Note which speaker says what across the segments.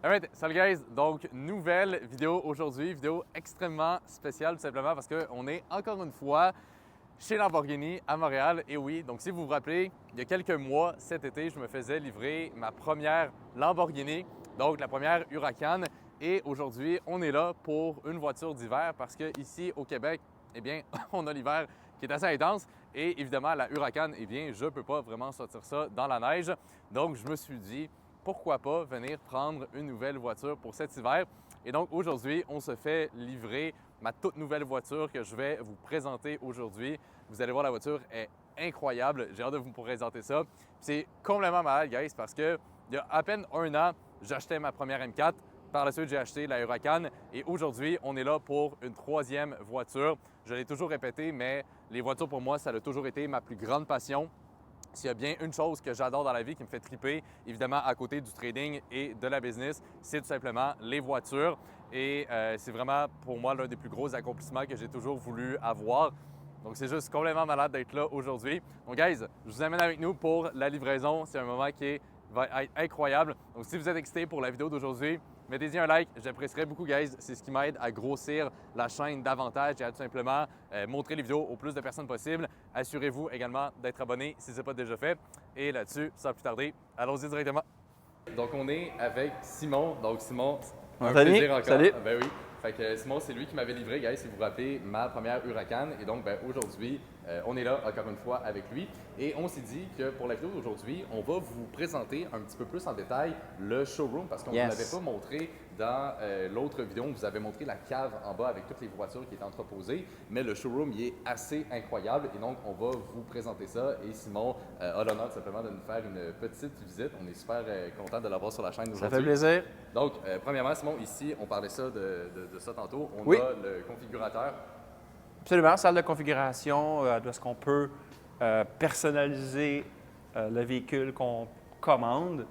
Speaker 1: Alright, salut guys! Donc, nouvelle vidéo aujourd'hui, vidéo extrêmement spéciale tout simplement parce qu'on est encore une fois chez Lamborghini à Montréal. Et oui, donc si vous vous rappelez, il y a quelques mois, cet été, je me faisais livrer ma première Lamborghini, donc la première Huracan. Et aujourd'hui, on est là pour une voiture d'hiver parce qu'ici au Québec, eh bien, on a l'hiver qui est assez intense. Et évidemment, la Huracan, eh bien, je ne peux pas vraiment sortir ça dans la neige. Donc, je me suis dit, pourquoi pas venir prendre une nouvelle voiture pour cet hiver. Et donc aujourd'hui, on se fait livrer ma toute nouvelle voiture que je vais vous présenter aujourd'hui. Vous allez voir, la voiture est incroyable. J'ai hâte de vous présenter ça. C'est complètement malade, guys, parce que il y a à peine un an, j'achetais ma première M4. Par la suite, j'ai acheté la Huracan et aujourd'hui, on est là pour une troisième voiture. Je l'ai toujours répété, mais les voitures pour moi, ça a toujours été ma plus grande passion. S'il y a bien une chose que j'adore dans la vie qui me fait triper, évidemment à côté du trading et de la business, c'est tout simplement les voitures. Et c'est vraiment pour moi l'un des plus gros accomplissements que j'ai toujours voulu avoir. Donc c'est juste complètement malade d'être là aujourd'hui. Donc guys, je vous amène avec nous pour la livraison. C'est un moment qui va être incroyable. Donc si vous êtes excités pour la vidéo d'aujourd'hui, mettez-y un like, j'apprécierais beaucoup, guys. C'est ce qui m'aide à grossir la chaîne davantage et à tout simplement montrer les vidéos au plus de personnes possible. Assurez-vous également d'être abonné si ce n'est pas déjà fait. Et là-dessus, sans plus tarder, allons-y directement. Donc, on est avec Simon. Donc, Simon, un plaisir encore.
Speaker 2: Salut.
Speaker 1: Ben oui. Fait que Simon, c'est lui qui m'avait livré, guys, si vous vous rappelez, ma première Huracan. Et donc, ben, aujourd'hui, on est là encore une fois avec lui. Et on s'est dit que pour la vidéo d'aujourd'hui, on va vous présenter un petit peu plus en détail le showroom parce qu'on ne vous l'avait pas montré dans l'autre vidéo. On vous avait montré la cave en bas avec toutes les voitures qui étaient entreposées. Mais le showroom, il est assez incroyable. Et donc, on va vous présenter ça. Et Simon a l'honneur simplement de nous faire une petite visite. On est super content de l'avoir sur la chaîne aujourd'hui.
Speaker 2: Ça fait plaisir.
Speaker 1: Donc, premièrement, Simon, ici, on parlait ça de ça tantôt. On
Speaker 2: Oui.
Speaker 1: a le configurateur.
Speaker 2: Absolument, salle de configuration, où est-ce qu'on peut personnaliser le véhicule qu'on commande.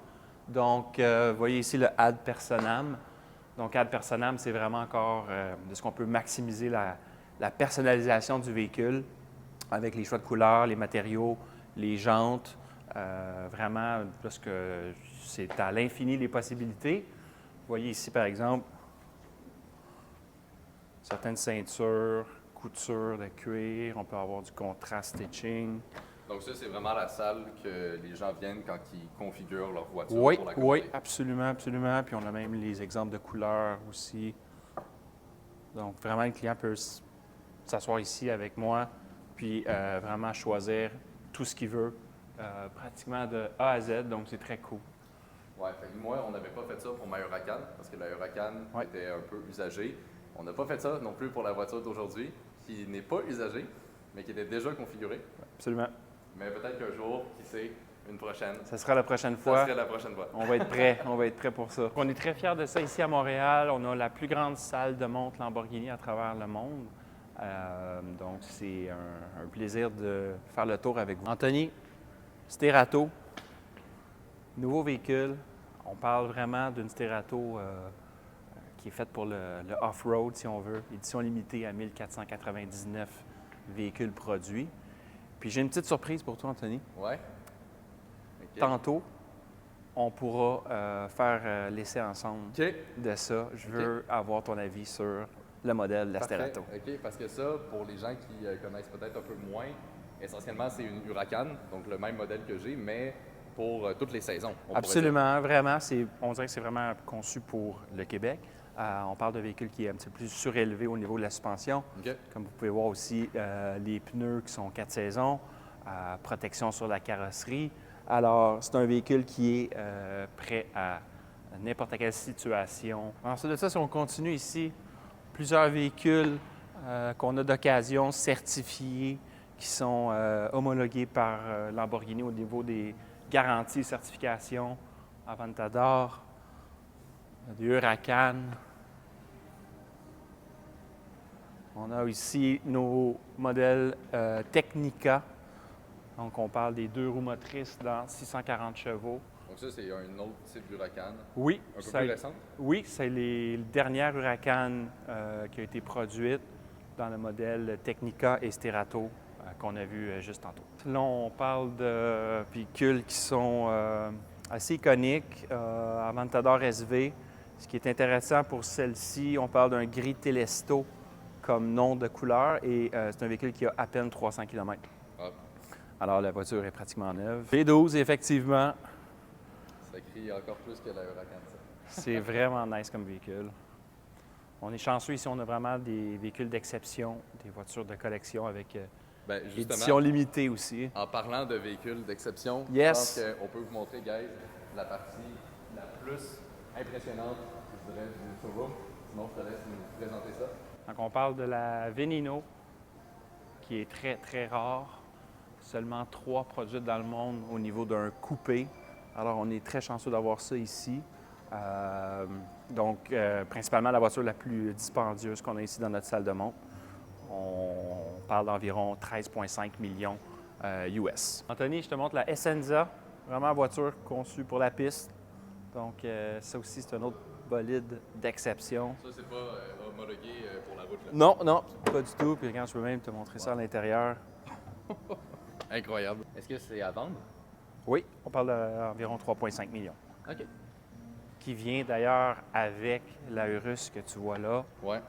Speaker 2: Donc, vous voyez ici le Add Personam. Donc, Add Personam, c'est vraiment encore de ce qu'on peut maximiser la personnalisation du véhicule avec les choix de couleurs, les matériaux, les jantes. Vraiment, parce que c'est à l'infini les possibilités. Vous voyez ici, par exemple, certaines ceintures, coutures de cuir, on peut avoir du contrast stitching.
Speaker 1: Donc ça, c'est vraiment la salle que les gens viennent quand ils configurent leur voiture
Speaker 2: Oui,
Speaker 1: pour la
Speaker 2: oui,
Speaker 1: commander.
Speaker 2: absolument, absolument. Puis on a même les exemples de couleurs aussi. Donc vraiment, le client peut s'asseoir ici avec moi, puis vraiment choisir tout ce qu'il veut, pratiquement de A à Z. Donc c'est très cool.
Speaker 1: Ouais, fait que moi, on n'avait pas fait ça pour ma Huracan parce que la Huracan
Speaker 2: Ouais.
Speaker 1: était un peu usagée. On n'a pas fait ça non plus pour la voiture d'aujourd'hui, qui n'est pas usagée, mais qui était déjà configurée.
Speaker 2: Absolument.
Speaker 1: Mais peut-être qu'un jour, qui sait, une prochaine,
Speaker 2: Ça sera la prochaine
Speaker 1: ça
Speaker 2: fois.
Speaker 1: serait la prochaine fois.
Speaker 2: On va être prêt, on va être prêt pour ça. On est très fiers de ça ici à Montréal. On a la plus grande salle de montre Lamborghini à travers le monde. Donc, c'est un plaisir de faire le tour avec vous. Anthony, Sterato, nouveau véhicule. On parle vraiment d'une Sterato qui est faite pour le off-road, si on veut. Édition limitée à 1499 véhicules produits. Puis j'ai une petite surprise pour toi, Anthony.
Speaker 1: Ouais. OK.
Speaker 2: Tantôt, on pourra faire l'essai ensemble
Speaker 1: OK.
Speaker 2: de ça. Je veux avoir ton avis sur le modèle de la
Speaker 1: Parfait.
Speaker 2: Sterato.
Speaker 1: OK, parce que ça, pour les gens qui connaissent peut-être un peu moins, essentiellement, c'est une Huracan, donc le même modèle que j'ai, mais pour toutes les saisons. On pourrait
Speaker 2: Absolument, vraiment. On dirait que c'est vraiment conçu pour le Québec. On parle de véhicule qui est un petit peu plus surélevé au niveau de la suspension.
Speaker 1: dire. OK.
Speaker 2: Comme vous pouvez voir aussi, les pneus qui sont 4 saisons, protection sur la carrosserie. Alors, c'est un véhicule qui est prêt à n'importe quelle situation. Ensuite de ça, si on continue ici, plusieurs véhicules qu'on a d'occasion certifiés, qui sont homologués par Lamborghini au niveau des garanties et certifications. Aventador, des Huracan. On a ici nos modèles Technica. Donc, on parle des 2 roues motrices dans 640 chevaux.
Speaker 1: Donc ça, c'est un autre type d'Huracan,
Speaker 2: Oui,
Speaker 1: un peu plus récente.
Speaker 2: oui, c'est les dernières Huracan qui ont été produites dans le modèle Technica et Sterato qu'on a vu juste tantôt. Là, on parle de véhicules qui sont assez iconiques. Aventador SV, Ce qui est intéressant pour celle-ci, on parle d'un gris Telesto comme nom de couleur et c'est un véhicule qui a à peine 300 km.
Speaker 1: Ah,
Speaker 2: Alors, la voiture est pratiquement neuve. V12, effectivement,
Speaker 1: ça crie encore plus que la Huracan, ça.
Speaker 2: c'est vraiment nice comme véhicule. On est chanceux ici, on a vraiment des véhicules d'exception, des voitures de collection avec
Speaker 1: Ben,
Speaker 2: édition
Speaker 1: justement,
Speaker 2: limitée aussi.
Speaker 1: en parlant de véhicules d'exception,
Speaker 2: Yes.
Speaker 1: je pense qu'on peut vous montrer, guys, la partie la plus impressionnante, je dirais, du showroom. Sinon, je te laisse nous présenter ça.
Speaker 2: Donc, on parle de la Veneno, qui est très, très rare. Seulement 3 produites dans le monde au niveau d'un coupé. Alors, on est très chanceux d'avoir ça ici. Donc, principalement la voiture la plus dispendieuse qu'on a ici dans notre salle de montre. On parle d'environ 13,5 millions US. Anthony, je te montre la Essenza, vraiment voiture conçue pour la piste. Donc, ça aussi, c'est un autre bolide d'exception.
Speaker 1: Ça, c'est pas homologué pour la route, là.
Speaker 2: Non, non, pas du tout. Puis regarde, je peux même te montrer ça à l'intérieur.
Speaker 1: Incroyable. Est-ce que c'est à vendre?
Speaker 2: Oui, on parle d'environ 3,5 millions.
Speaker 1: OK.
Speaker 2: Qui vient d'ailleurs avec la Urus que tu vois là
Speaker 1: Ouais,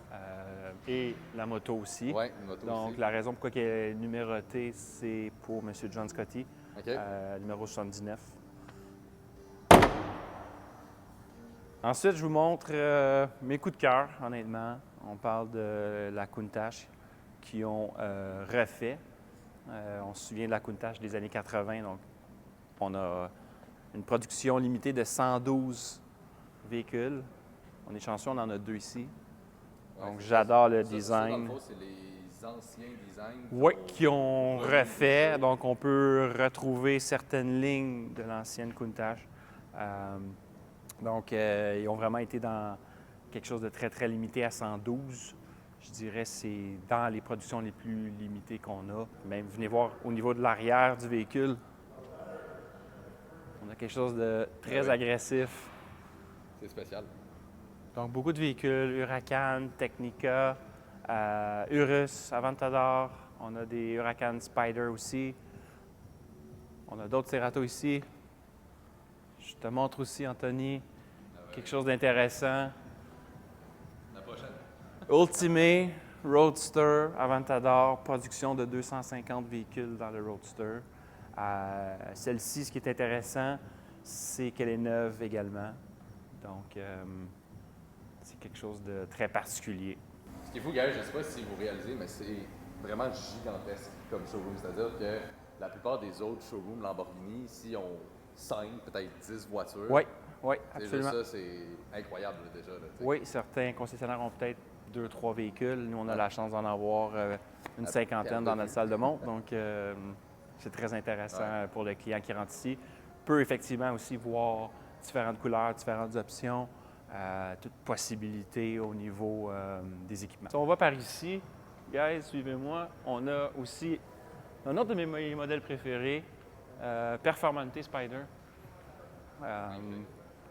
Speaker 2: et la moto aussi.
Speaker 1: ouais, une moto
Speaker 2: Donc,
Speaker 1: aussi.
Speaker 2: la raison pourquoi elle est numérotée, c'est pour M. John Scotty,
Speaker 1: OK.
Speaker 2: numéro 79. Ensuite, je vous montre mes coups de cœur, honnêtement. On parle de la Countach qui ont refait. On se souvient de la Countach des années 80. Donc, on a une production limitée de 112 véhicules. On est chanceux, on en a 2 ici.
Speaker 1: Ouais,
Speaker 2: Donc,
Speaker 1: c'est
Speaker 2: j'adore le
Speaker 1: ça, dans
Speaker 2: design.
Speaker 1: le fond, c'est les anciens designs.
Speaker 2: Oui, qui ont refait. Donc, on peut retrouver certaines lignes de l'ancienne Countach. Donc, ils ont vraiment été dans quelque chose de très, très limité à 112. Je dirais que c'est dans les productions les plus limitées qu'on a. Même, venez voir au niveau de l'arrière du véhicule. On a quelque chose de très
Speaker 1: oui.
Speaker 2: agressif.
Speaker 1: C'est spécial.
Speaker 2: Donc, beaucoup de véhicules, Huracan, Technica, Urus, Aventador. On a des Huracan Spider aussi. On a d'autres Cerato ici. Je te montre aussi, Anthony, quelque chose d'intéressant.
Speaker 1: La prochaine.
Speaker 2: Ultimate, Roadster, Aventador, production de 250 véhicules dans le Roadster. Celle-ci, ce qui est intéressant, c'est qu'elle est neuve également. Donc, c'est quelque chose de très particulier.
Speaker 1: Ce qui est fou, gars, je ne sais pas si vous réalisez, mais c'est vraiment gigantesque comme showroom. C'est-à-dire que la plupart des autres showrooms Lamborghini, ici, ont 5, peut-être 10 voitures.
Speaker 2: Oui, oui,
Speaker 1: C'est
Speaker 2: absolument.
Speaker 1: juste ça, c'est incroyable là, déjà. Là, tu sais.
Speaker 2: Oui, certains concessionnaires ont peut-être 2-3 véhicules. Nous, on a la chance d'en avoir une cinquantaine dans notre salle de montre. Donc, c'est très intéressant pour le client qui rentre ici. Peut effectivement aussi voir différentes couleurs, différentes options, toute possibilité au niveau des équipements. Si on va par ici, guys, suivez-moi, on a aussi un autre de mes modèles préférés, Performante Spider.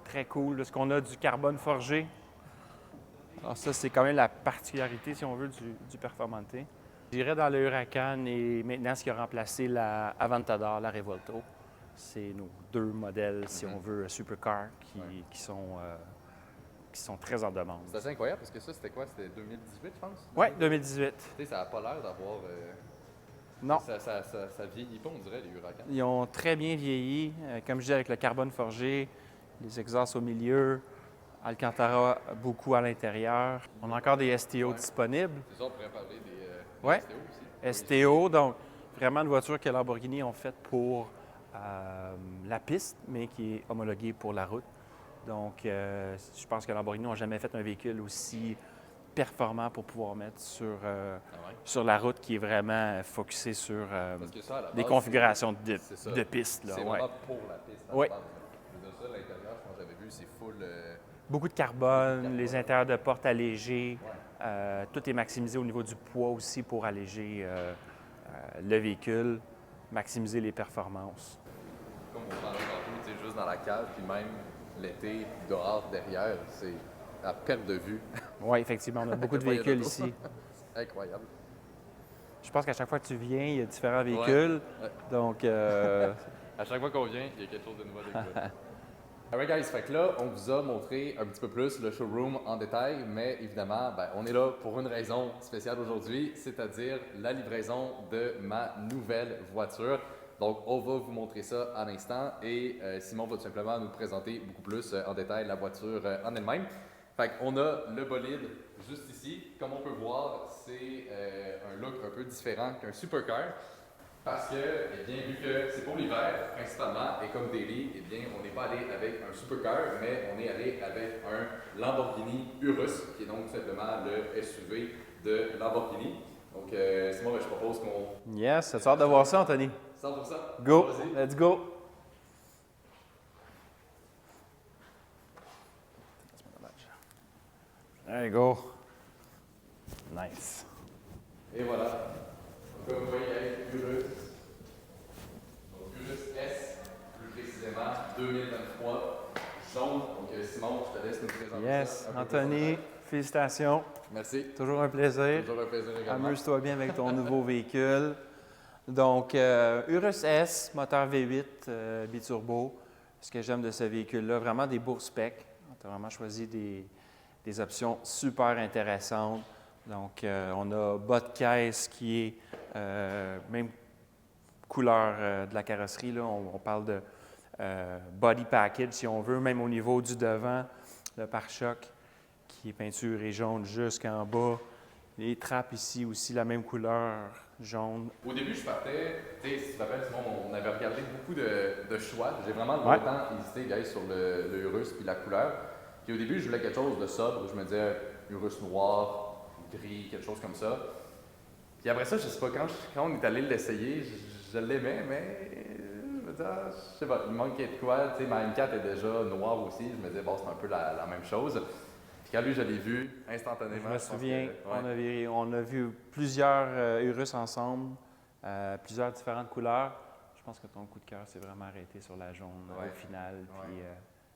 Speaker 2: Très cool. Ce qu'on a du carbone forgé. Alors ça, c'est quand même la particularité, si on veut, du Performante. J'irais dans le Huracan et maintenant, ce qui a remplacé la Aventador, la Revolto. C'est nos 2 modèles, si on veut, supercar qui sont très en demande.
Speaker 1: C'est assez incroyable parce que ça, c'était quoi? C'était 2018, je pense?
Speaker 2: Oui, 2018.
Speaker 1: Tu sais, ça n'a pas l'air d'avoir...
Speaker 2: Non,
Speaker 1: Ça vieillit pas, on dirait, les Huracans.
Speaker 2: ils ont très bien vieilli. Comme je dis, avec le carbone forgé, les exhausts au milieu, Alcantara beaucoup à l'intérieur. On a encore des STO disponibles.
Speaker 1: C'est ça, on pourrait parler des
Speaker 2: Ouais.
Speaker 1: STO aussi.
Speaker 2: STO, donc vraiment une voiture que Lamborghini ont faite pour la piste, mais qui est homologuée pour la route. Donc, je pense que Lamborghini n'a jamais fait un véhicule aussi performant pour pouvoir mettre sur la route, qui est vraiment focusé sur
Speaker 1: Parce que ça, à la
Speaker 2: des
Speaker 1: base,
Speaker 2: configurations
Speaker 1: c'est ça.
Speaker 2: de piste. Là,
Speaker 1: C'est
Speaker 2: ouais.
Speaker 1: vraiment pour la piste. À
Speaker 2: Oui.
Speaker 1: la base. Je veux dire, ça, à l'intérieur, je pense que j'avais vu, c'est full...
Speaker 2: Beaucoup de carbone, les intérieurs de porte allégés. Tout est maximisé au niveau du poids aussi pour alléger le véhicule, maximiser les performances.
Speaker 1: Comme on parlait tantôt, tu sais, juste dans la cave, puis même l'été, dehors, derrière, c'est à perte de vue.
Speaker 2: Oui, effectivement, on a beaucoup de
Speaker 1: Moyen
Speaker 2: véhicules
Speaker 1: d'auto.
Speaker 2: ici.
Speaker 1: Incroyable.
Speaker 2: Je pense qu'à chaque fois que tu viens, il y a différents véhicules.
Speaker 1: Ouais.
Speaker 2: Donc,
Speaker 1: À chaque fois qu'on vient, il y a quelque chose de nouveau à découvrir. Alright guys, fait que là, on vous a montré un petit peu plus le showroom en détail, mais évidemment, on est là pour une raison spéciale aujourd'hui, c'est-à-dire la livraison de ma nouvelle voiture. Donc, on va vous montrer ça à l'instant et Simon va tout simplement nous présenter beaucoup plus en détail la voiture en elle-même. Fait qu'on a le bolide juste ici. Comme on peut voir, c'est un look un peu différent qu'un supercar. Parce que, eh bien, vu que c'est pour l'hiver principalement et comme daily, eh bien, on n'est pas allé avec un supercar, mais on est allé avec un Lamborghini Urus, qui est donc tout simplement le SUV de Lamborghini. Donc, Simon, je propose qu'on.
Speaker 2: Yes, t'as hâte de voir ça, Anthony?
Speaker 1: 100%.
Speaker 2: Go,
Speaker 1: Vas-y.
Speaker 2: let's go! There you go. Nice.
Speaker 1: Et voilà. Donc, comme vous voyez, avec Urus. Donc, Urus S, plus précisément 2023, jaune. Donc, Simon, je te laisse nous présenter
Speaker 2: Yes,
Speaker 1: ça.
Speaker 2: Anthony, félicitations.
Speaker 1: Merci.
Speaker 2: Toujours un plaisir.
Speaker 1: Toujours un plaisir également.
Speaker 2: Amuse-toi bien avec ton nouveau véhicule. Donc, Urus S, moteur V8, biturbo. Ce que j'aime de ce véhicule-là, vraiment des beaux specs. Tu as vraiment choisi des options super intéressantes. Donc, on a bas de caisse qui est même couleur de la carrosserie. Là, on parle de body package, si on veut, même au niveau du devant, le pare-choc qui est peinturé jaune jusqu'en bas. Les trappes ici aussi, la même couleur, jaune.
Speaker 1: Au début, je partais, tu sais, si tu te rappelles, Simon, on avait regardé beaucoup de choix. J'ai vraiment longtemps hésité, guys, sur le Urus puis la couleur. Puis au début, je voulais quelque chose de sobre. Je me disais Urus noir, gris, quelque chose comme ça. Puis après ça, je sais pas, quand on est allé l'essayer, je l'aimais, mais je me disais, je sais pas, il manquait de quoi. Tu sais, ma M4 est déjà noire aussi. Je me disais, bon, c'est un peu la même chose. Puis quand lui, je l'ai vu instantanément.
Speaker 2: Je me souviens,
Speaker 1: que,
Speaker 2: on a vu plusieurs Urus ensemble, plusieurs différentes couleurs. Je pense que ton coup de cœur s'est vraiment arrêté sur la jaune au final. Puis,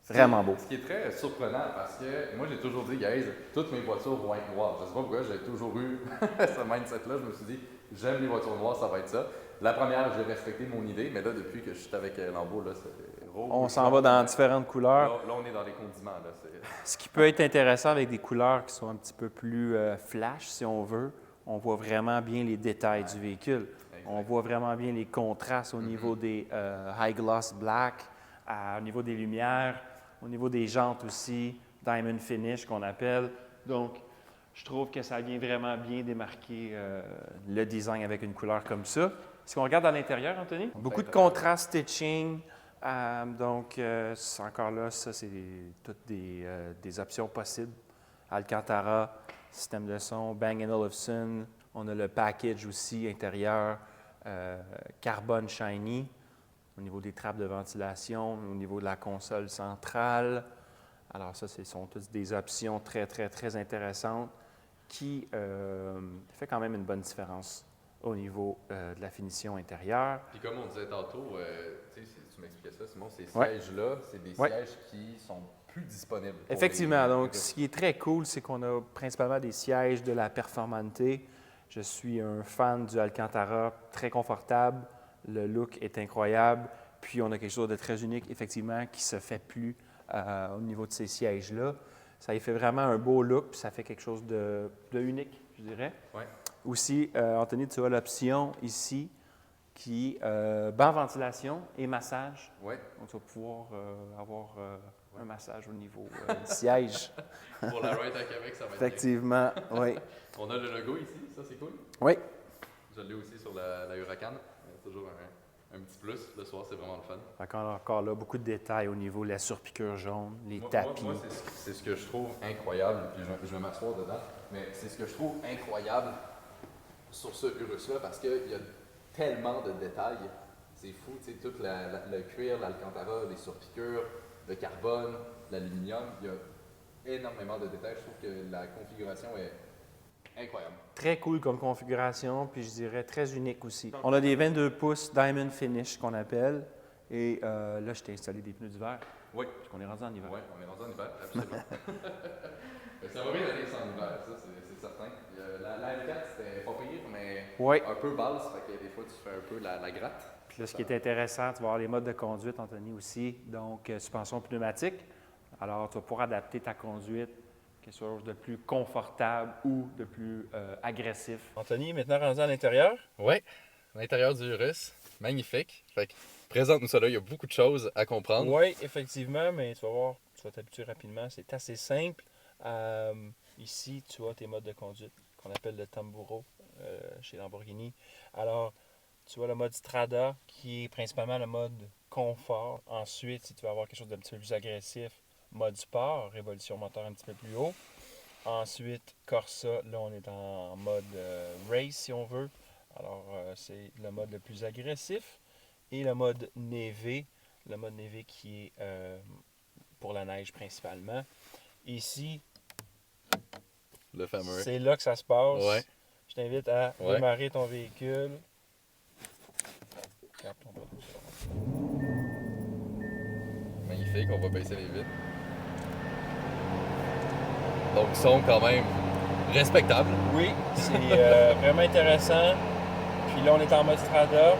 Speaker 2: vraiment beau.
Speaker 1: Ce qui est très surprenant parce que moi, j'ai toujours dit, guys, toutes mes voitures vont être noires. Je sais pas pourquoi, j'ai toujours eu ce mindset-là. Je me suis dit, j'aime les voitures noires, ça va être ça. La première, j'ai respecté mon idée, mais là, depuis que je suis avec Lambo, là, c'est rouge.
Speaker 2: On s'en va dans différentes couleurs.
Speaker 1: Là, on est dans les condiments. Là,
Speaker 2: Ce qui peut être intéressant avec des couleurs qui sont un petit peu plus flash, si on veut, on voit vraiment bien les détails du véhicule. Exact. On voit vraiment bien les contrastes au niveau des high gloss black, au niveau des lumières, au niveau des jantes aussi, diamond finish qu'on appelle. Donc, je trouve que ça vient vraiment bien démarquer le design avec une couleur comme ça. Si on regarde à l'intérieur, Anthony, beaucoup de contraste stitching. Donc, encore là, ça, c'est toutes des options possibles. Alcantara, système de son, Bang & Olufsen. On a le package aussi intérieur, carbone shiny, au niveau des trappes de ventilation, au niveau de la console centrale. Alors ça, ce sont toutes des options très, très, très intéressantes qui fait quand même une bonne différence au niveau de la finition intérieure.
Speaker 1: Puis comme on disait tantôt, tu m'expliquais ça, Simon, ces sièges-là, c'est des sièges qui sont plus disponibles.
Speaker 2: Effectivement. Donc, ce qui est très cool, c'est qu'on a principalement des sièges de la Performante. Je suis un fan du Alcantara, très confortable. Le look est incroyable. Puis, on a quelque chose de très unique, effectivement, qui ne se fait plus au niveau de ces sièges-là. Ça y fait vraiment un beau look, puis ça fait quelque chose de unique, je dirais.
Speaker 1: Ouais.
Speaker 2: Aussi, Anthony, tu as l'option ici qui est banc ventilation et massage.
Speaker 1: Ouais.
Speaker 2: Donc, tu vas pouvoir avoir un massage au niveau du siège.
Speaker 1: Pour la ride à Québec, ça va être
Speaker 2: Effectivement, oui.
Speaker 1: On a le logo ici, ça c'est cool.
Speaker 2: Oui.
Speaker 1: Je l'ai aussi sur la Huracan. Toujours un petit plus. Le soir, c'est vraiment le fun.
Speaker 2: Encore là, beaucoup de détails au niveau de la surpiqûre jaune, les tapis.
Speaker 1: Moi c'est ce que je trouve incroyable, puis je vais m'asseoir dedans, mais c'est ce que je trouve incroyable sur ce Urus-là, parce qu'il y a tellement de détails. C'est fou, tu sais, tout le cuir, l'Alcantara, les surpiqûres, le carbone, l'aluminium, il y a énormément de détails. Je trouve que la configuration est incroyable.
Speaker 2: Très cool comme configuration, puis je dirais très unique aussi. On a des 22 pouces Diamond Finish qu'on appelle, et là, je t'ai installé des pneus d'hiver.
Speaker 1: Oui.
Speaker 2: Parce qu'on est rendu en hiver.
Speaker 1: Oui, on est rendu en hiver, absolument. Ça va bien aller sans hiver, ça, c'est certain. La M4, c'était pas pire, mais un peu basse, fait que des fois, tu fais un peu la gratte.
Speaker 2: Puis là, ce qui est intéressant, tu vas avoir les modes de conduite, Anthony, aussi. Donc, suspension pneumatique. Alors, tu vas pouvoir adapter ta conduite, quelque chose de plus confortable ou de plus agressif.
Speaker 3: Anthony, maintenant rendu à l'intérieur.
Speaker 1: Oui, l'intérieur du Urus, magnifique. Fait que, présente-nous ça là, il y a beaucoup de choses à comprendre.
Speaker 3: Oui, effectivement, mais tu vas voir, tu vas t'habituer rapidement. C'est assez simple. Ici, tu as tes modes de conduite qu'on appelle le Tamburo chez Lamborghini. Alors, tu as le mode Strada qui est principalement le mode confort. Ensuite, si tu veux avoir quelque chose d'un petit peu plus agressif, mode sport, révolution moteur un petit peu plus haut. Ensuite, Corsa, là on est en mode race si on veut. Alors, c'est le mode le plus agressif. Et le mode Neve, qui est pour la neige principalement. Ici,
Speaker 1: Le fameux.
Speaker 3: c'est là que ça se passe.
Speaker 1: Ouais.
Speaker 3: Je t'invite à
Speaker 1: Ouais.
Speaker 3: démarrer ton véhicule. Garde ton bras.
Speaker 1: Magnifique, on va baisser les vitres. Donc, ils sont quand même respectables.
Speaker 3: Oui, c'est vraiment intéressant. Puis là, on est en mode Strada.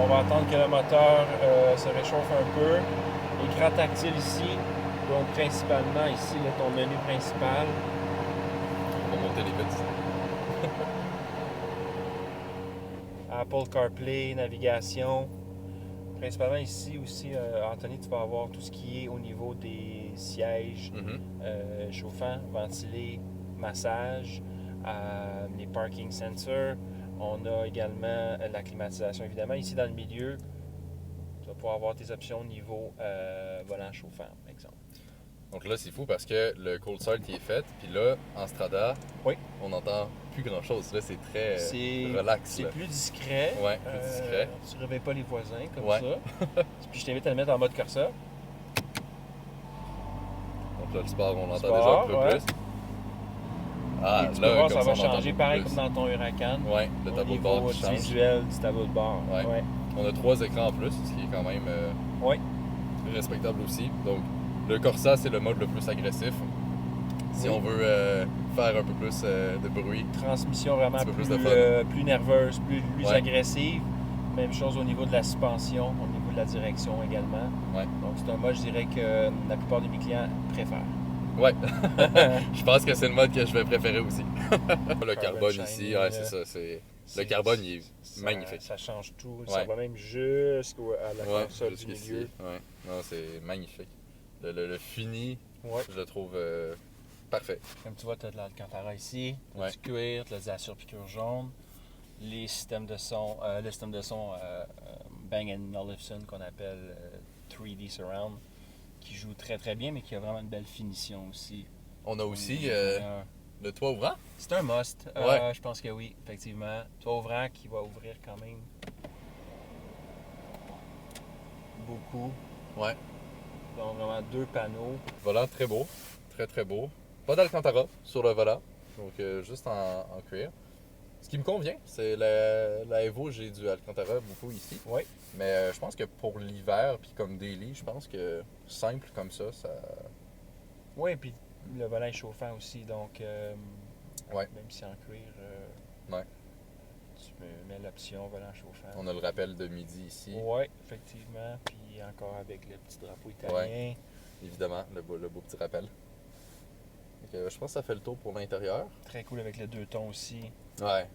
Speaker 3: On va attendre que le moteur se réchauffe un peu. Écran tactile ici. Donc, principalement, ici, là, ton menu principal.
Speaker 1: On va monter les vitres.
Speaker 3: Apple CarPlay, navigation. Principalement ici aussi, Anthony, tu vas avoir tout ce qui est au niveau des sièges chauffants, ventilés, massage, les parking sensors. On a également la climatisation, évidemment. Ici, dans le milieu, tu vas pouvoir avoir tes options au niveau volant chauffant, par exemple.
Speaker 1: Donc là, c'est fou parce que le cold start qui est fait, puis là, en Strada,
Speaker 3: Oui.
Speaker 1: on n'entend plus grand-chose. Là, c'est très
Speaker 3: C'est
Speaker 1: relax.
Speaker 3: C'est
Speaker 1: là.
Speaker 3: plus discret.
Speaker 1: Ouais, plus discret.
Speaker 3: Tu ne réveilles pas les voisins comme
Speaker 1: Ouais.
Speaker 3: ça. Puis je t'invite à le mettre en mode Corsa.
Speaker 1: Donc là, le sport, on l'entend
Speaker 3: Sport,
Speaker 1: déjà un peu
Speaker 3: ouais.
Speaker 1: plus. Ah,
Speaker 3: Et tu peux voir, ça
Speaker 1: comme
Speaker 3: va
Speaker 1: on entend
Speaker 3: changer
Speaker 1: beaucoup
Speaker 3: pareil
Speaker 1: plus.
Speaker 3: comme dans ton Huracan.
Speaker 1: Ouais, le
Speaker 3: Au
Speaker 1: tableau de bord
Speaker 3: niveau
Speaker 1: qui change.
Speaker 3: visuel du tableau de bord.
Speaker 1: Ouais.
Speaker 3: Ouais.
Speaker 1: On a 3 écrans en plus, ce qui est quand même
Speaker 3: Ouais.
Speaker 1: respectable aussi. Donc, le Corsa, c'est le mode le plus agressif. Si
Speaker 3: Oui.
Speaker 1: on veut faire un peu plus de bruit.
Speaker 3: Transmission vraiment
Speaker 1: Un petit peu
Speaker 3: plus,
Speaker 1: plus de fun.
Speaker 3: plus nerveuse, plus
Speaker 1: Ouais.
Speaker 3: agressive. Même chose au niveau de la suspension, au niveau de la direction également.
Speaker 1: Ouais.
Speaker 3: Donc c'est un mode, je dirais, que la plupart de mes clients préfèrent.
Speaker 1: Ouais. Je pense que c'est le mode que je vais préférer aussi. Le carbone
Speaker 3: shiny,
Speaker 1: ici, ouais, c'est ça. Le carbone, il est magnifique.
Speaker 3: Ça change tout.
Speaker 1: Ouais.
Speaker 3: Ça va même jusqu'à la
Speaker 1: Ouais,
Speaker 3: console du
Speaker 1: jusqu'ici.
Speaker 3: milieu.
Speaker 1: Ouais. Non, c'est magnifique. Le fini,
Speaker 3: Ouais.
Speaker 1: je le trouve parfait.
Speaker 3: Comme tu vois, tu as de l'Alcantara ici, tu as
Speaker 1: Ouais.
Speaker 3: du cuir, tu as de la surpiqûre jaune, les systèmes de son, le système de son Bang & Olufsen qu'on appelle 3D Surround, qui joue très très bien, mais qui a vraiment une belle finition aussi.
Speaker 1: On a aussi
Speaker 3: Euh,
Speaker 1: le toit ouvrant.
Speaker 3: C'est un must.
Speaker 1: Ouais.
Speaker 3: Je pense que oui, effectivement. Toit ouvrant qui va ouvrir quand même beaucoup.
Speaker 1: Ouais.
Speaker 3: Donc vraiment 2 panneaux.
Speaker 1: Volant très beau, très très beau. Pas d'Alcantara sur le volant, donc juste en cuir. Ce qui me convient, c'est la Evo, j'ai du Alcantara beaucoup ici.
Speaker 3: Oui.
Speaker 1: Mais je pense que pour l'hiver, puis comme daily, je pense que simple comme ça.
Speaker 3: Oui, puis le volant est chauffant aussi, donc
Speaker 1: Ouais.
Speaker 3: même si en cuir,
Speaker 1: Ouais.
Speaker 3: tu mets l'option volant chauffant.
Speaker 1: On a le rappel de midi ici,
Speaker 3: Oui, effectivement. Puis encore avec le petit drapeau italien.
Speaker 1: évidemment, le beau petit rappel. Donc, je pense que ça fait le tour pour l'intérieur.
Speaker 3: Très cool avec le 2 tons aussi.
Speaker 1: Ouais.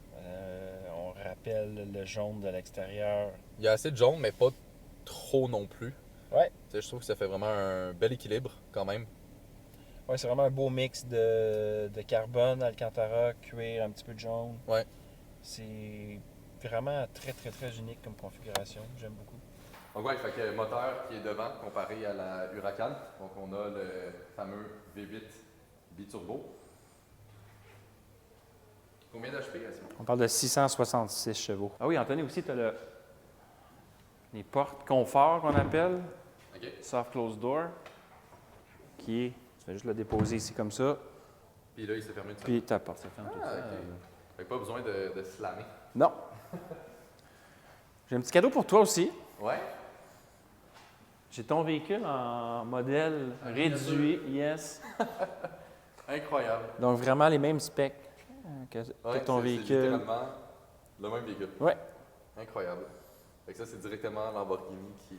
Speaker 3: On rappelle le jaune de l'extérieur.
Speaker 1: Il y a assez de jaune, mais pas trop non plus.
Speaker 3: Ouais.
Speaker 1: Tu sais, je trouve que ça fait vraiment un bel équilibre quand même.
Speaker 3: Ouais, c'est vraiment un beau mix de carbone, Alcantara, cuir, un petit peu de jaune.
Speaker 1: Ouais.
Speaker 3: C'est vraiment très très très unique comme configuration. J'aime beaucoup.
Speaker 1: Donc ouais, fait que le moteur qui est devant comparé à la Huracan. Donc on a le fameux V8 biturbo. Combien d'HP, Simon?
Speaker 2: On parle de 666 chevaux. Ah oui, Anthony, aussi, tu as les portes confort qu'on appelle,
Speaker 1: OK.
Speaker 2: soft close door, qui est, tu vas juste le déposer ici comme ça,
Speaker 1: Puis là, il s'est fermé de ça.
Speaker 2: puis ta porte se ferme tout
Speaker 1: Ah,
Speaker 2: ça.
Speaker 1: OK. Fait que pas besoin de slammer.
Speaker 2: Non. J'ai un petit cadeau pour toi aussi.
Speaker 1: Ouais.
Speaker 2: J'ai ton véhicule en modèle
Speaker 1: En
Speaker 2: réduit, yes.
Speaker 1: Incroyable.
Speaker 2: Donc vraiment les mêmes specs que
Speaker 1: Ouais,
Speaker 2: ton
Speaker 1: c'est
Speaker 2: véhicule.
Speaker 1: littéralement le même véhicule.
Speaker 2: Ouais.
Speaker 1: Incroyable. Fait que ça, c'est directement Lamborghini qui.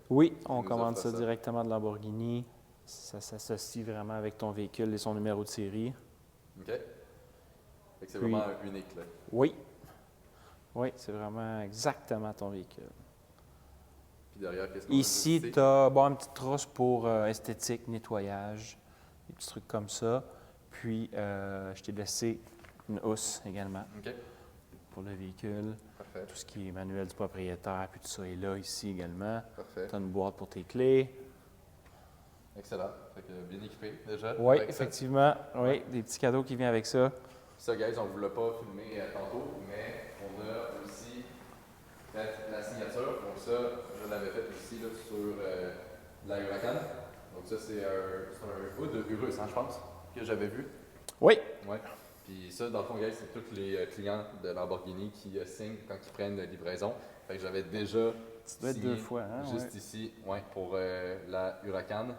Speaker 2: Oui, on
Speaker 1: nous
Speaker 2: commande
Speaker 1: offre
Speaker 2: ça
Speaker 1: ça.
Speaker 2: directement de Lamborghini. Ça s'associe vraiment avec ton véhicule et son numéro de série.
Speaker 1: OK. Fait que c'est
Speaker 2: Puis-
Speaker 1: vraiment unique, là.
Speaker 2: Oui. Oui, c'est vraiment exactement ton véhicule.
Speaker 1: Puis derrière, qu'est-ce qu'on a
Speaker 2: Ici,
Speaker 1: juste
Speaker 2: tu as une petite trousse pour esthétique, nettoyage, des petits trucs comme ça. Puis, je t'ai laissé une housse également
Speaker 1: OK.
Speaker 2: pour le véhicule.
Speaker 1: Parfait.
Speaker 2: Tout ce qui est manuel du propriétaire, puis tout ça est là, ici également.
Speaker 1: Parfait.
Speaker 2: Tu as une boîte pour tes clés.
Speaker 1: Excellent. Fait que bien équipé déjà.
Speaker 2: Oui,
Speaker 1: avec ça.
Speaker 2: effectivement. Oui, des petits cadeaux qui viennent avec ça.
Speaker 1: Ça, guys, on ne vous l'a pas filmé tantôt, mais on a aussi fait la signature. Donc ça, je l'avais fait aussi là, sur la Huracan. Donc ça, c'est un hood de Urus, hein, je pense, que j'avais vu.
Speaker 2: Oui.
Speaker 1: Ouais. Puis ça, dans le fond, guys, c'est tous les clients de Lamborghini qui signent quand ils prennent la livraison. Fait que j'avais déjà
Speaker 2: Ça doit être
Speaker 1: signé
Speaker 2: 2 fois, hein?
Speaker 1: juste
Speaker 2: Ouais.
Speaker 1: ici, ouais, pour la Huracan.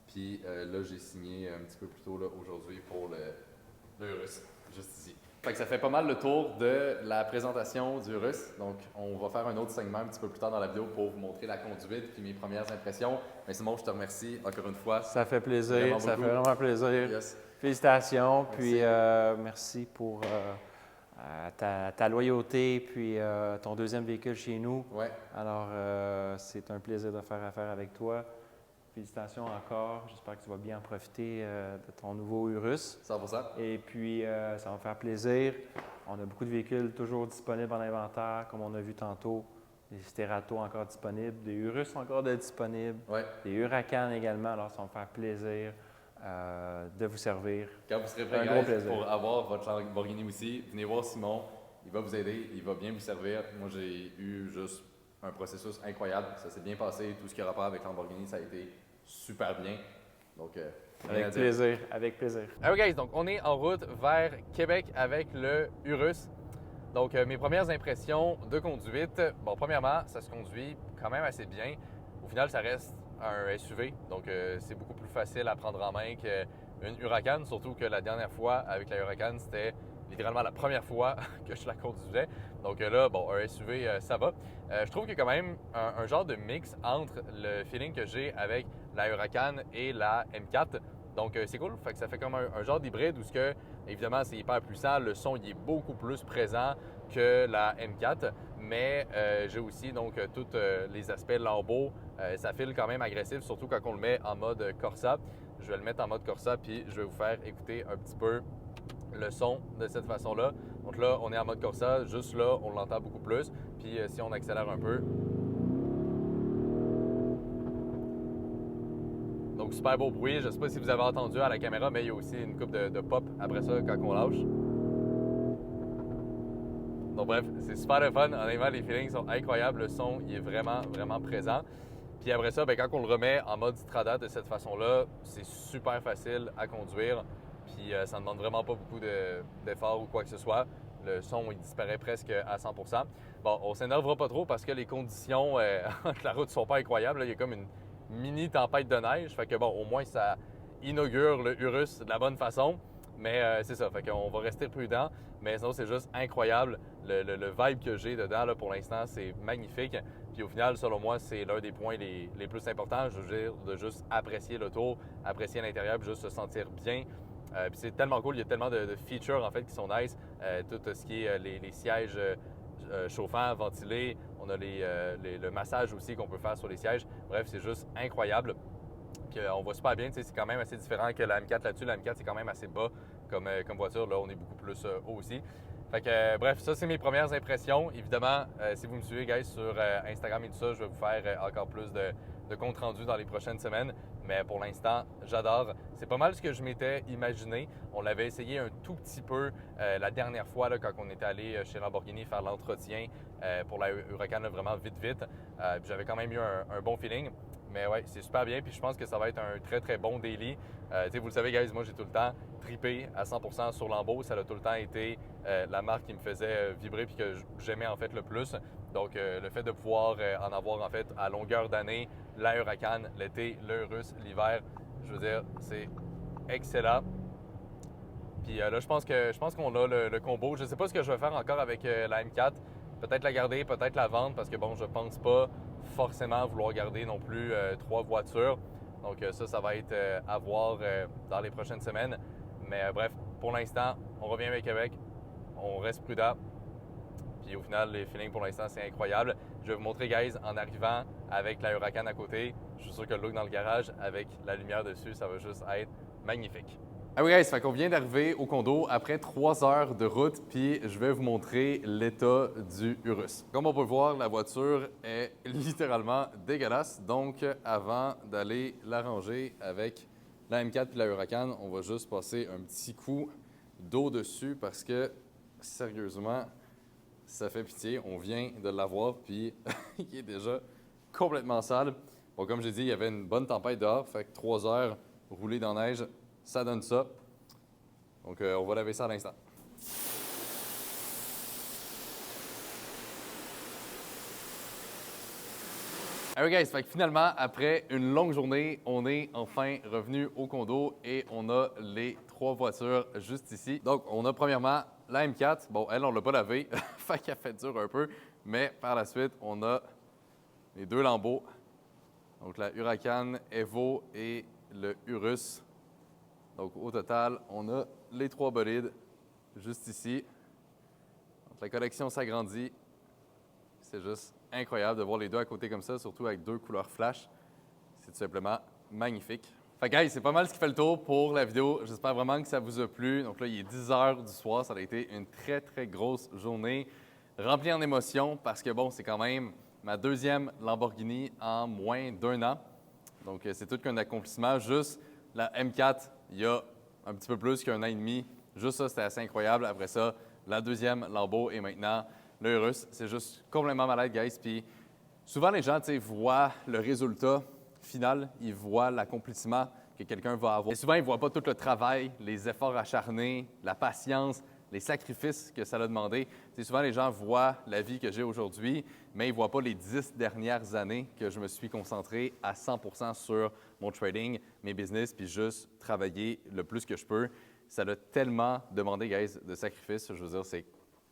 Speaker 1: Puis là, j'ai signé un petit peu plus tôt là, aujourd'hui pour le Urus, juste ici. Fait que ça fait pas mal le tour de la présentation du Urus. Donc, on va faire un autre segment un petit peu plus tard dans la vidéo pour vous montrer la conduite puis mes premières impressions. Mais Simon, je te remercie encore une fois.
Speaker 2: Ça fait plaisir,
Speaker 1: Vraiment
Speaker 2: ça fait
Speaker 1: beaucoup.
Speaker 2: vraiment plaisir.
Speaker 1: Yes.
Speaker 2: Félicitations,
Speaker 1: Merci.
Speaker 2: puis merci pour ta loyauté, puis ton deuxième véhicule chez nous.
Speaker 1: Ouais.
Speaker 2: Alors, c'est un plaisir de faire affaire avec toi. Félicitations encore. J'espère que tu vas bien en profiter de ton nouveau Urus.
Speaker 1: 100%.
Speaker 2: Et puis, ça va me faire plaisir. On a beaucoup de véhicules toujours disponibles en inventaire, comme on a vu tantôt. Des Sterato encore disponibles, des Urus encore disponibles,
Speaker 1: Ouais.
Speaker 2: des Huracan également. Alors, ça va me faire plaisir de vous servir.
Speaker 1: Quand vous serez
Speaker 2: Un
Speaker 1: prêts,
Speaker 2: gros
Speaker 1: guys,
Speaker 2: plaisir.
Speaker 1: pour avoir votre Lamborghini aussi, venez voir Simon. Il va vous aider, il va bien vous servir. Moi, j'ai eu juste un processus incroyable. Ça s'est bien passé. Tout ce qui a rapport avec Lamborghini, ça a été super bien. Donc, rien à
Speaker 2: Avec
Speaker 1: dire.
Speaker 2: plaisir, avec plaisir.
Speaker 1: Alors guys, donc on est en route vers Québec avec le Urus. Donc mes premières impressions de conduite, bon premièrement, ça se conduit quand même assez bien. Au final, ça reste un SUV, donc c'est beaucoup plus facile à prendre en main qu'une Huracan, surtout que la dernière fois avec la Huracan, c'était littéralement la première fois que je la conduisais. Donc là, bon, un SUV, ça va. Je trouve qu'il y a quand même un genre de mix entre le feeling que j'ai avec la Huracan et la M4. Donc, c'est cool. Fait que ça fait comme un genre d'hybride où, évidemment, c'est hyper puissant. Le son, il est beaucoup plus présent que la M4. Mais j'ai aussi donc tous les aspects Lambo. Ça file quand même agressif, surtout quand on le met en mode Corsa. Je vais le mettre en mode Corsa, puis je vais vous faire écouter un petit peu le son de cette façon-là. Donc là, on est en mode Corsa. Juste là, on l'entend beaucoup plus. Puis si on accélère un peu, donc, super beau bruit. Je ne sais pas si vous avez entendu à la caméra, mais il y a aussi une coupe de pop après ça quand on lâche. Donc, bref, c'est super le fun. Honnêtement, les feelings sont incroyables. Le son, il est vraiment, vraiment présent. Puis après ça, bien, quand on le remet en mode Strada de cette façon-là, c'est super facile à conduire. Puis ça ne demande vraiment pas beaucoup d'efforts ou quoi que ce soit. Le son, il disparaît presque à 100%. Bon, on s'énervera pas trop parce que les conditions de la route ne sont pas incroyables. Là, il y a comme une mini tempête de neige. Fait que bon, au moins, ça inaugure le Urus de la bonne façon. Mais c'est ça, fait qu'on va rester prudent. Mais sinon, c'est juste incroyable. Le vibe que j'ai dedans, là, pour l'instant, c'est magnifique. Puis au final, selon moi, c'est l'un des points les plus importants. Je veux dire, de juste apprécier l'auto, apprécier l'intérieur, puis juste se sentir bien. Puis c'est tellement cool, il y a tellement de features en fait qui sont nice. Tout ce qui est les sièges chauffants, ventilés. On a le massage aussi qu'on peut faire sur les sièges. Bref, c'est juste incroyable. Puis on voit super bien, c'est quand même assez différent que la M4 là-dessus. La M4, c'est quand même assez bas comme voiture. Là, on est beaucoup plus haut aussi. Fait que, bref, ça, c'est mes premières impressions. Évidemment, si vous me suivez, guys, sur Instagram et tout ça, je vais vous faire encore plus de compte rendu dans les prochaines semaines. Mais pour l'instant, j'adore. C'est pas mal ce que je m'étais imaginé. On l'avait essayé un tout petit peu la dernière fois là, quand on était allé chez Lamborghini faire l'entretien pour la Huracan, là, vraiment vite. Puis j'avais quand même eu un bon feeling. Mais ouais, c'est super bien. Puis je pense que ça va être un très, très bon daily. Vous le savez, guys, moi, j'ai tout le temps trippé à 100% sur Lambo. Ça a tout le temps été la marque qui me faisait vibrer puis que j'aimais en fait le plus. Donc, le fait de pouvoir en avoir en fait à longueur d'année, la Huracan, l'été, le Urus, l'hiver, je veux dire, c'est excellent. Puis là, je pense qu'on a le combo. Je ne sais pas ce que je vais faire encore avec la M4. peut-être la garder, peut-être la vendre parce que bon, je pense pas forcément vouloir garder non plus 3 voitures. Donc ça va être à voir dans les prochaines semaines. Mais bref, pour l'instant, on revient avec Québec, on reste prudent. Puis au final, les feelings pour l'instant, c'est incroyable. Je vais vous montrer, guys, en arrivant avec la Huracan à côté. Je suis sûr que le look dans le garage avec la lumière dessus, ça va juste être magnifique. Ah oui, guys, fait qu'on vient d'arriver au condo après 3 heures de route, puis je vais vous montrer l'état du Urus. Comme on peut voir, la voiture est littéralement dégueulasse. Donc, avant d'aller la ranger avec la M4 et la Huracan, on va juste passer un petit coup d'eau dessus parce que, sérieusement, ça fait pitié. On vient de l'avoir, puis il est déjà complètement sale. Bon, comme j'ai dit, il y avait une bonne tempête dehors, fait que 3 heures roulées dans la neige, ça donne ça. Donc, on va laver ça à l'instant. Alright guys, fait que finalement, après une longue journée, on est enfin revenu au condo et on a les 3 voitures juste ici. Donc, on a premièrement la M4. Bon, elle, on l'a pas lavée, fait qu'elle fait dur un peu. Mais par la suite, on a les 2 Lambeaux. Donc, la Huracan Evo et le Urus. Donc, au total, on a les 3 bolides juste ici. Donc, la collection s'agrandit. C'est juste incroyable de voir les 2 à côté comme ça, surtout avec 2 couleurs flash. C'est tout simplement magnifique. Fait que, guys, c'est pas mal ce qui fait le tour pour la vidéo. J'espère vraiment que ça vous a plu. Donc là, il est 10 heures du soir. Ça a été une très, très grosse journée remplie en émotions parce que, bon, c'est quand même ma 2e Lamborghini en moins d'1 an. Donc, c'est tout qu'un accomplissement. Juste la M4, il y a un petit peu plus qu'1 an et demi. Juste ça, c'était assez incroyable. Après ça, la 2e Lambo et maintenant le Urus. C'est juste complètement malade, guys. Puis souvent, les gens, voient le résultat final. Ils voient l'accomplissement que quelqu'un va avoir. Et souvent, ils ne voient pas tout le travail, les efforts acharnés, la patience, les sacrifices que ça a demandé. Souvent, les gens voient la vie que j'ai aujourd'hui, mais ils ne voient pas les 10 dernières années que je me suis concentré à 100% sur mon trading, mes business, puis juste travailler le plus que je peux. Ça a tellement demandé, guys, de sacrifices. Je veux dire, c'est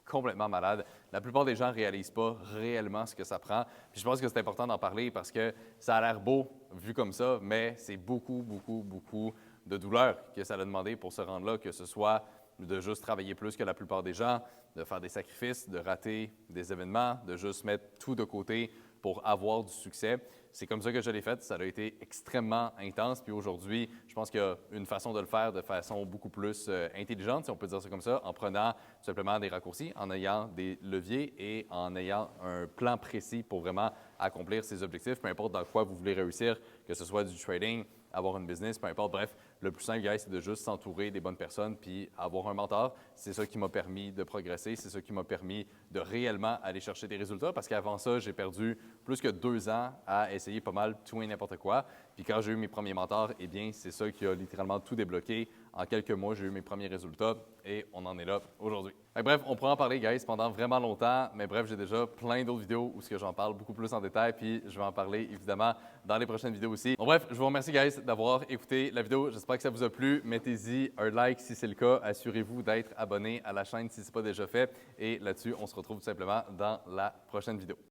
Speaker 1: complètement malade. La plupart des gens ne réalisent pas réellement ce que ça prend. Puis je pense que c'est important d'en parler parce que ça a l'air beau vu comme ça, mais c'est beaucoup, beaucoup, beaucoup de douleur que ça a demandé pour se rendre là, que ce soit de juste travailler plus que la plupart des gens, de faire des sacrifices, de rater des événements, de juste mettre tout de côté pour avoir du succès. C'est comme ça que je l'ai fait. Ça a été extrêmement intense. Puis aujourd'hui, je pense qu'il y a une façon de le faire de façon beaucoup plus intelligente, si on peut dire ça comme ça, en prenant tout simplement des raccourcis, en ayant des leviers et en ayant un plan précis pour vraiment accomplir ses objectifs, peu importe dans quoi vous voulez réussir, que ce soit du trading, avoir une business, peu importe. Bref, le plus simple, guys, c'est de juste s'entourer des bonnes personnes puis avoir un mentor. C'est ça qui m'a permis de progresser. C'est ça qui m'a permis de réellement aller chercher des résultats parce qu'avant ça, j'ai perdu plus que 2 ans à essayer pas mal tout et n'importe quoi. Puis quand j'ai eu mes premiers mentors, eh bien, c'est ça qui a littéralement tout débloqué. En quelques mois, j'ai eu mes premiers résultats et on en est là aujourd'hui. Bref, on pourra en parler, guys, pendant vraiment longtemps, mais bref, j'ai déjà plein d'autres vidéos où j'en parle beaucoup plus en détail, puis je vais en parler évidemment dans les prochaines vidéos aussi. Bon, bref, je vous remercie, guys, d'avoir écouté la vidéo. J'espère que ça vous a plu. Mettez-y un like si c'est le cas. Assurez-vous d'être abonné à la chaîne si ce n'est pas déjà fait. Et là-dessus, on se retrouve tout simplement dans la prochaine vidéo.